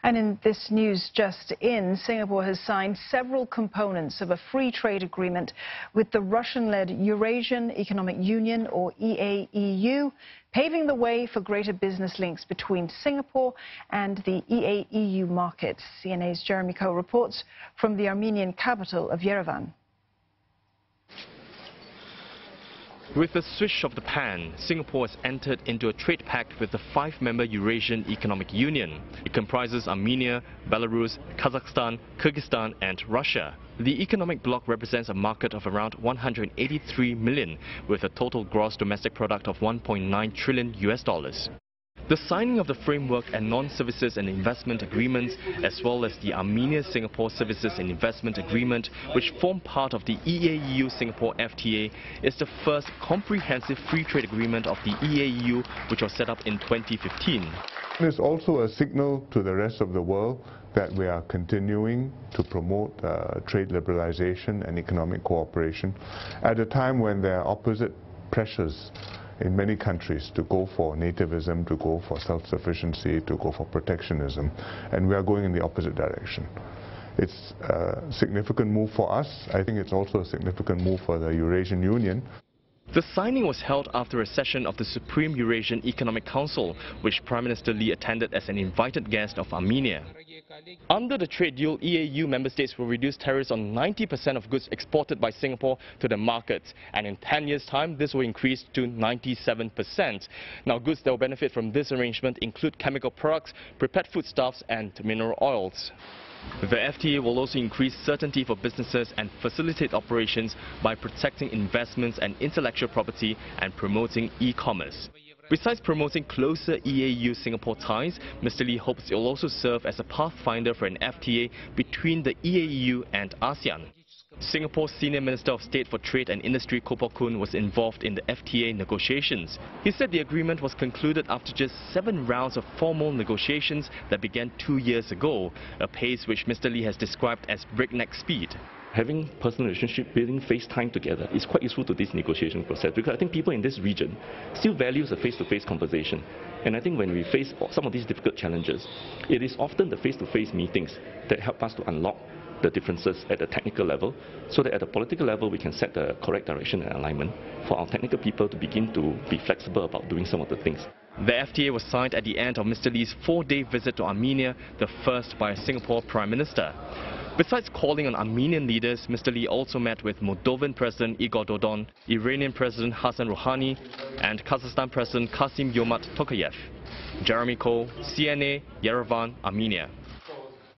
And in this news just in, Singapore has signed several components of a free trade agreement with the Russian-led Eurasian Economic Union, or EAEU, paving the way for greater business links between Singapore and the EAEU markets. CNA's Jeremy Coe reports from the Armenian capital of Yerevan. With the swish of the pen, Singapore has entered into a trade pact with the 5-member Eurasian Economic Union. It comprises Armenia, Belarus, Kazakhstan, Kyrgyzstan and Russia. The economic bloc represents a market of around 183 million, with a total gross domestic product of 1.9 trillion US dollars. The signing of the framework and non-services and investment agreements, as well as the Armenia-Singapore Services and Investment Agreement, which form part of the EAEU-Singapore FTA, is the first comprehensive free trade agreement of the EAEU, which was set up in 2015. It is also a signal to the rest of the world that we are continuing to promote trade liberalization and economic cooperation at a time when there are opposite pressures in many countries to go for nativism, to go for self-sufficiency, to go for protectionism, and we are going in the opposite direction. It's a significant move for us. I think it's also a significant move for the Eurasian Union. The signing was held after a session of the Supreme Eurasian Economic Council, which Prime Minister Lee attended as an invited guest of Armenia. Under the trade deal, EAEU member states will reduce tariffs on 90% of goods exported by Singapore to the markets, and in 10 years' time, this will increase to 97%. Now, goods that will benefit from this arrangement include chemical products, prepared foodstuffs, and mineral oils. The FTA will also increase certainty for businesses and facilitate operations by protecting investments and intellectual property and promoting e-commerce. Besides promoting closer EAEU-Singapore ties, Mr. Lee hopes it will also serve as a pathfinder for an FTA between the EAEU and ASEAN. Singapore's Senior Minister of State for Trade and Industry, Koh Pok Kun, was involved in the FTA negotiations. He said the agreement was concluded after just 7 rounds of formal negotiations that began 2 years ago, a pace which Mr. Lee has described as breakneck speed. Having personal relationship, building face time together is quite useful to this negotiation process, because I think people in this region still values a face-to-face conversation. And I think when we face some of these difficult challenges, it is often the face-to-face meetings that help us to unlock the differences at the technical level, so that at the political level we can set the correct direction and alignment for our technical people to begin to be flexible about doing some of the things. The FTA was signed at the end of Mr. Lee's 4-day visit to Armenia, the first by a Singapore Prime Minister. Besides calling on Armenian leaders, Mr. Lee also met with Moldovan President Igor Dodon, Iranian President Hassan Rouhani, and Kazakhstan President Kassym-Jomart Tokayev. Jeremy Coe, CNA, Yerevan, Armenia.